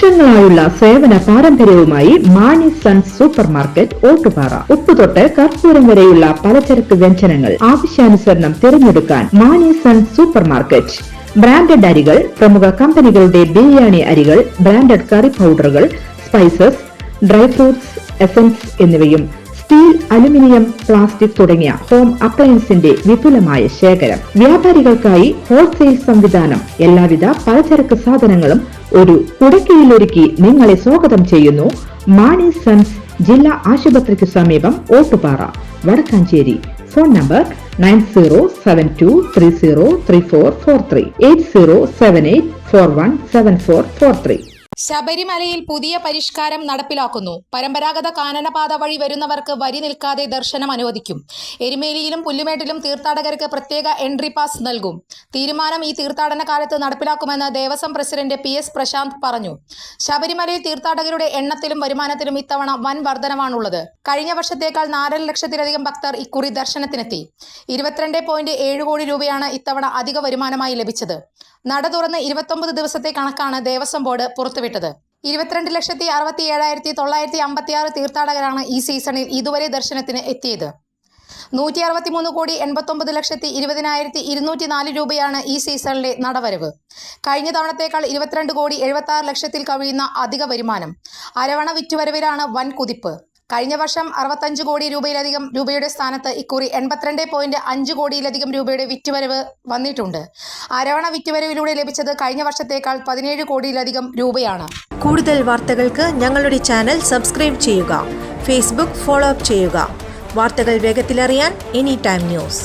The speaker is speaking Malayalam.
വർഷങ്ങളായുള്ള സേവന പാരമ്പര്യവുമായി Mani sons super market Ottupara. ഉപ്പുതൊട്ട് കർപ്പൂരം വരെയുള്ള പലചരക്ക് വ്യഞ്ജനങ്ങൾ ആവശ്യാനുസരണം തിരഞ്ഞെടുക്കാൻ Mani sons super market. Branded അരികൾ, പ്രമുഖ കമ്പനികളുടെ ബിരിയാണി അരികൾ, ബ്രാൻഡഡ് കറി പൗഡറുകൾ, സ്പൈസസ്, ഡ്രൈ ഫ്രൂട്ട്സ്, എസൻസ് എന്നിവയും സ്റ്റീൽ, അലുമിനിയം, പ്ലാസ്റ്റിക് തുടങ്ങിയ ഹോം അപ്ലയൻസിന്റെ വിപുലമായ ശേഖരം. വ്യാപാരികൾക്കായി ഹോൾസെയിൽ സംവിധാനം. എല്ലാവിധ പലചരക്ക് സാധനങ്ങളും ഒരു കുടക്കീഴിലൊരുക്കി നിങ്ങളെ സ്വാഗതം ചെയ്യുന്നു മാണി സൺസ് ജില്ലാ ആശുപത്രിക്ക് സമീപം ഓട്ടുപാറ, വടക്കാഞ്ചേരി. Phone number 9072303443 8078417443. ശബരിമലയിൽ പുതിയ പരിഷ്കാരം നടപ്പിലാക്കുന്നു. പരമ്പരാഗത കാനനപാത വഴി വരുന്നവർക്ക് വരി നിൽക്കാതെ ദർശനം അനുവദിക്കും. എരുമേലിയിലും പുല്ലുമേട്ടിലും തീർത്ഥാടകർക്ക് പ്രത്യേക എൻട്രി പാസ് നൽകും. തീരുമാനം ഈ തീർത്ഥാടന കാലത്ത് നടപ്പിലാക്കുമെന്ന് ദേവസ്വം പ്രസിഡന്റ് PS പ്രശാന്ത് പറഞ്ഞു. ശബരിമലയിൽ തീർത്ഥാടകരുടെ എണ്ണത്തിലും വരുമാനത്തിലും ഇത്തവണ വൻ വർധനവാണുള്ളത്. കഴിഞ്ഞ വർഷത്തേക്കാൾ 4 ലക്ഷത്തിലധികം ഭക്തർ ഇക്കുറി ദർശനത്തിനെത്തി. 22.7 കോടി രൂപയാണ് ഇത്തവണ അധിക വരുമാനമായി ലഭിച്ചത്. നട തുറന്ന് 29 ദിവസത്തെ കണക്കാണ് ദേവസ്വം ബോർഡ് പുറത്തുവിട്ടത്. 22,67,956 തീർത്ഥാടകരാണ് ഈ സീസണിൽ ഇതുവരെ ദർശനത്തിന് എത്തിയത്. 163,89,20,204 രൂപയാണ് ഈ സീസണിലെ നടവരവ്. കഴിഞ്ഞ തവണത്തേക്കാൾ 22,76,00,000 കവിയുന്ന അധിക വരുമാനം. അരവണ വിറ്റുവരവിലാണ് വൻ കുതിപ്പ്. കഴിഞ്ഞ വർഷം 65 കോടി രൂപയിലധികം രൂപയുടെ സ്ഥാനത്ത് ഇക്കുറി 82.5 കോടിയിലധികം രൂപയുടെ വിറ്റുവരവ് വന്നിട്ടുണ്ട്. അരവണ വിറ്റുവരവിലൂടെ ലഭിച്ചത് കഴിഞ്ഞ വർഷത്തേക്കാൾ 17 കോടിയിലധികം രൂപയാണ്. കൂടുതൽ വാർത്തകൾക്ക് ഞങ്ങളുടെ ചാനൽ സബ്സ്ക്രൈബ് ചെയ്യുക. ഫേസ്ബുക്ക് ഫോളോ അപ്പ് ചെയ്യുക. വാർത്തകൾ വേഗത്തിലറിയാൻ എനി ടൈം ന്യൂസ്.